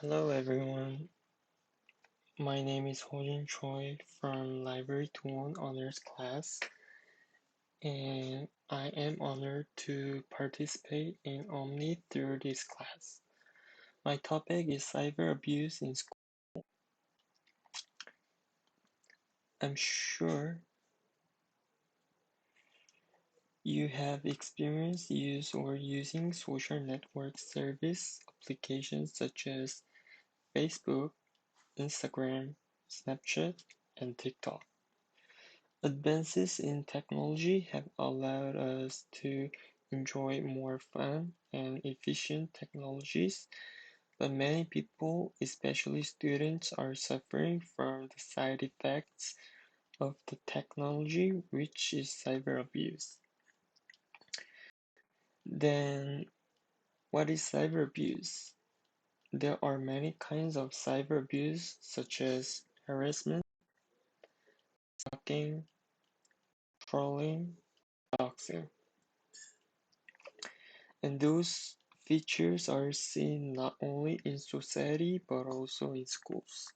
Hello everyone, my name is Hojin Choi from Library 2-1 Honors class, and I am honored to participate in Omni through this class. My topic is cyber abuse in school. I'm sure you have experienced use or using social network service applications such as Facebook, Instagram, Snapchat, and TikTok. Advances in technology have allowed us to enjoy more fun and efficient technologies, but many people, especially students, are suffering from the side effects of the technology, which is cyber abuse. Then, what is cyber abuse? There are many kinds of cyber abuse, such as harassment, stalking, trolling, doxing. And those features are seen not only in society but also in schools.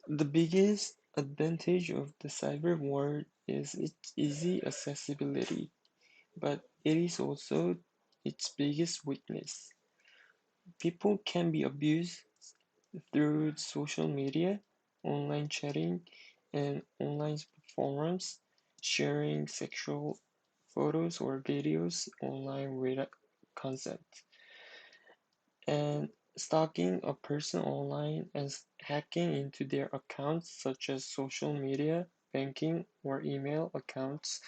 The biggest advantage of the cyber world is its easy accessibility, but it is also its biggest weakness. People can be abused through social media, online chatting, and online forums, sharing sexual photos or videos online without consent. And stalking a person online and hacking into their accounts, such as social media, banking, or email accounts,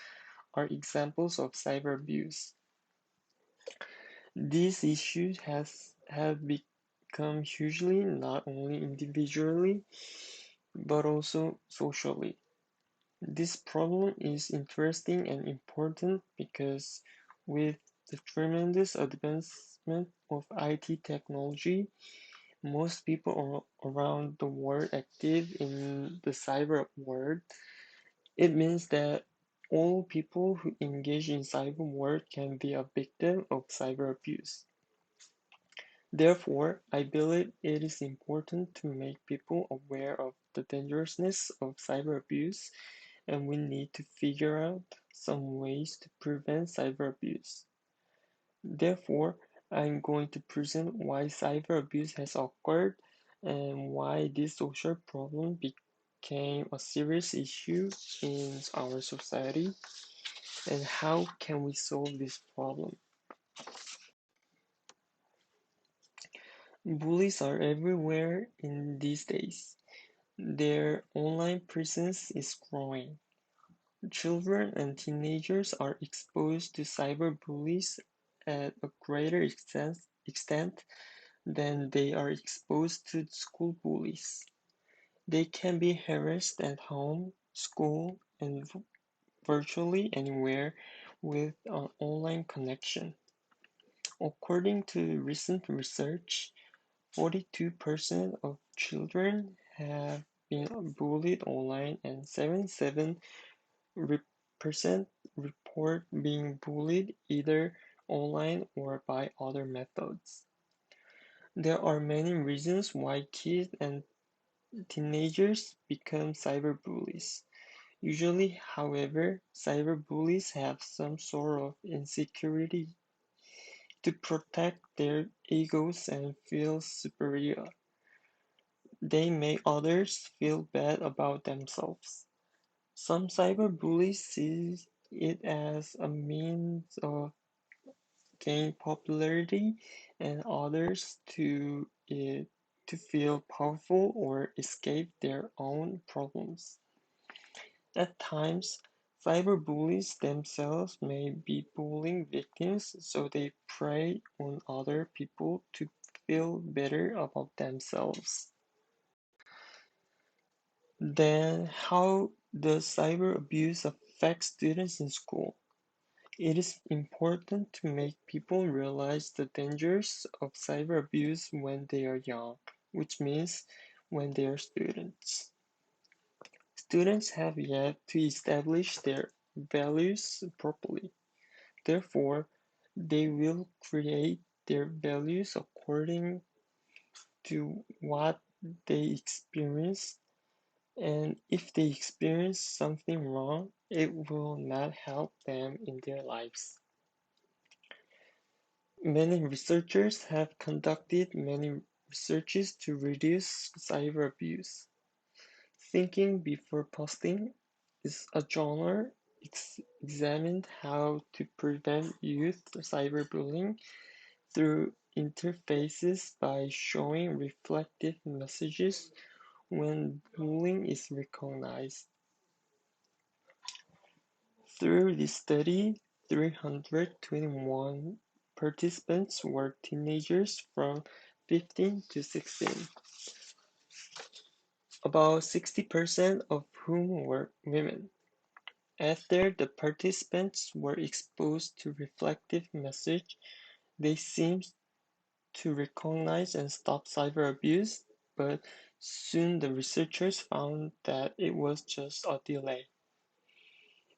are examples of cyber abuse. These issues have become hugely not only individually but also socially. This problem is interesting and important because with the tremendous advancement of IT technology, most people around the world active in the cyber world. It means that all people who engage in cyber world can be a victim of cyber abuse. Therefore, I believe it is important to make people aware of the dangerousness of cyber abuse, and we need to figure out some ways to prevent cyber abuse. Therefore, I'm going to present why cyber abuse has occurred and why this social problem became a serious issue in our society, and how can we solve this problem. Bullies are everywhere in these days. Their online presence is growing. Children and teenagers are exposed to cyberbullies at a greater extent than they are exposed to school bullies. They can be harassed at home, school, and virtually anywhere with an online connection. According to recent research, 42% of children have been bullied online and 77% report being bullied either online or by other methods. There are many reasons why kids and teenagers become cyberbullies. Usually, however, cyberbullies have some sort of insecurity to protect their egos and feel superior. They make others feel bad about themselves. Some cyberbullies see it as a means of gain popularity, and others to it to feel powerful or escape their own problems. At times, cyberbullies themselves may be bullying victims, so they prey on other people to feel better about themselves. Then, how does cyber abuse affect students in school? It is important to make people realize the dangers of cyber abuse when they are young, which means when they are students. Students have yet to establish their values properly. Therefore, they will create their values according to what they experience, and if they experience something wrong, it will not help them in their lives. Many researchers have conducted many researches to reduce cyber abuse. Thinking Before Posting is a journal examined how to prevent youth cyberbullying through interfaces by showing reflective messages when bullying is recognized. Through this study, 321 participants were teenagers from 15 to 16, about 60% of whom were women. After the participants were exposed to reflective message, they seemed to recognize and stop cyber abuse, but soon the researchers found that it was just a delay.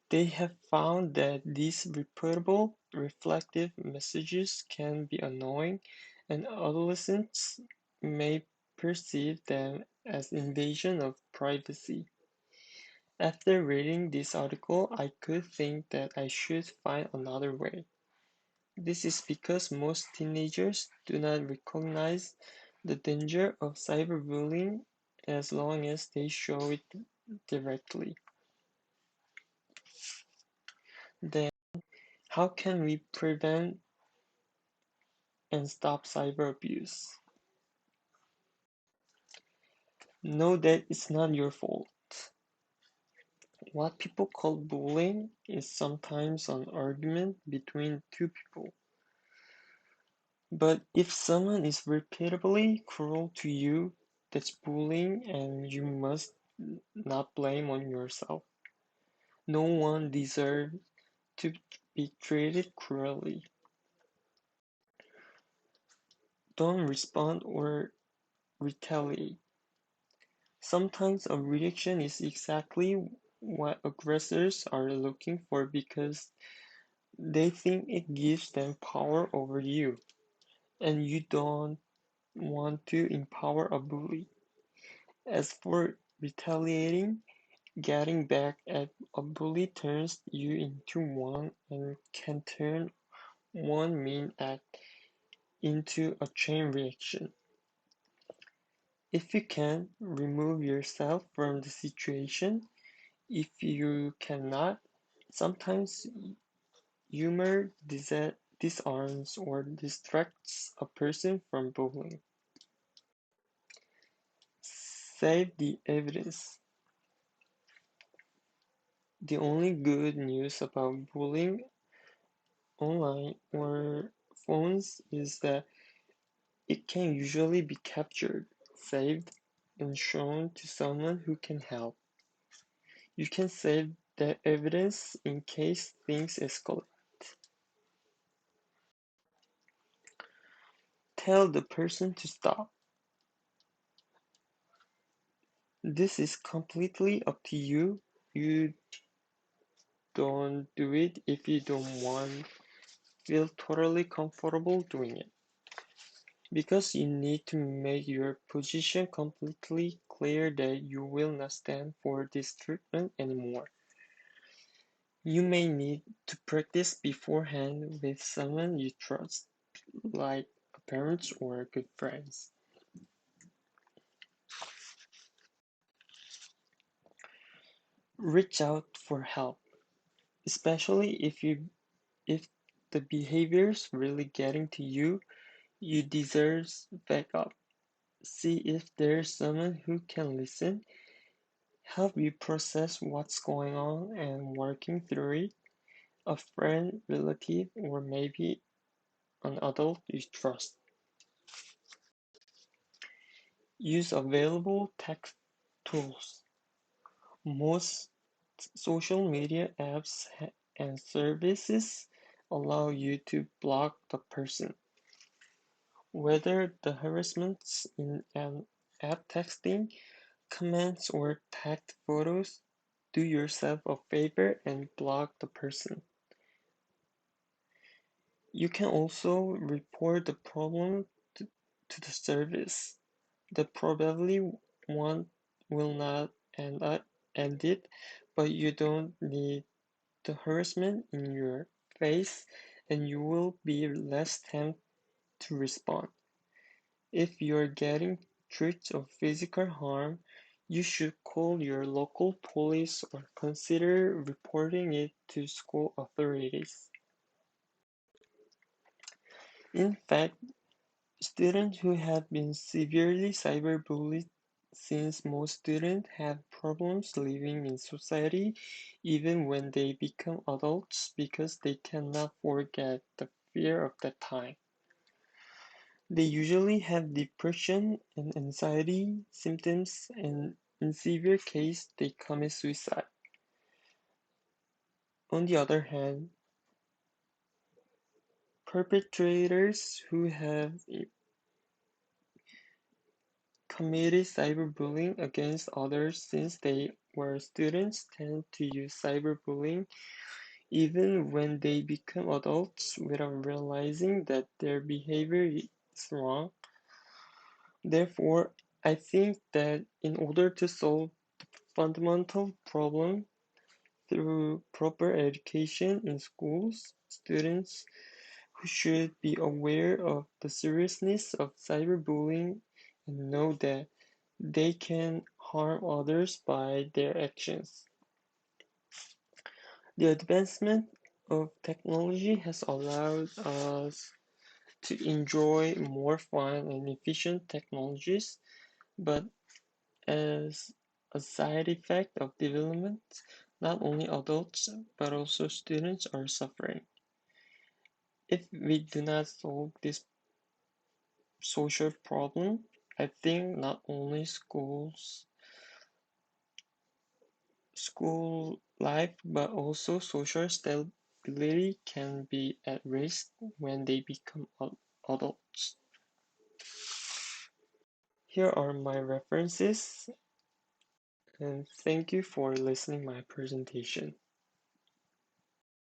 They have found that these repeatable reflective messages can be annoying, and adolescents may perceive them as invasion of privacy. After reading this article, I could think that I should find another way. This is because most teenagers do not recognize the danger of cyberbullying as long as they show it directly. Then, how can we prevent and stop cyber abuse? Know that it's not your fault. What people call bullying is sometimes an argument between two people. But if someone is repeatedly cruel to you, that's bullying and you must not blame on yourself. No one deserves to be treated cruelly. Don't respond or retaliate. Sometimes a reaction is exactly what aggressors are looking for because they think it gives them power over you, and you don't want to empower a bully. As for retaliating, getting back at a bully turns you into one and can turn one mean act into a chain reaction. If you can, remove yourself from the situation. If you cannot, sometimes humor disarms or distracts a person from bullying. Save the evidence. The only good news about bullying online or phones is that it can usually be captured, saved, and shown to someone who can help. You can save the evidence in case things escalate. Tell the person to stop. This is completely up to you. You don't do it if you don't want feel totally comfortable doing it. Because you need to make your position completely clear that you will not stand for this treatment anymore. You may need to practice beforehand with someone you trust, like parents or good friends. Reach out for help, especially if the behavior's really getting to you. You deserve backup. See if there's someone who can listen, help you process what's going on and working through it. A friend, relative, or maybe an adult you trust. Use available tech tools. Most social media apps and services allow you to block the person. Whether the harassment's in an app texting, comments, or tagged photos, do yourself a favor and block the person. You can also report the problem to, to the service. The probably one will not end it, but you don't need the harassment in your face and you will be less tempted to respond. If you're getting threats of physical harm, you should call your local police or consider reporting it to school authorities. In fact, students who have been severely cyberbullied, since most students have problems living in society even when they become adults because they cannot forget the fear of that time. They usually have depression and anxiety symptoms, and in severe case, they commit suicide. On the other hand, perpetrators who have committed cyberbullying against others since they were students tend to use cyberbullying even when they become adults without realizing that their behavior is wrong. Therefore, I think that in order to solve the fundamental problem through proper education in schools, students who should be aware of the seriousness of cyberbullying and know that they can harm others by their actions. The advancement of technology has allowed us to enjoy more fun and efficient technologies, but as a side effect of development, not only adults but also students are suffering. If we do not solve this social problem, I think not only school life but also social stability can be at risk when they become adults. Here are my references and thank you for listening my presentation.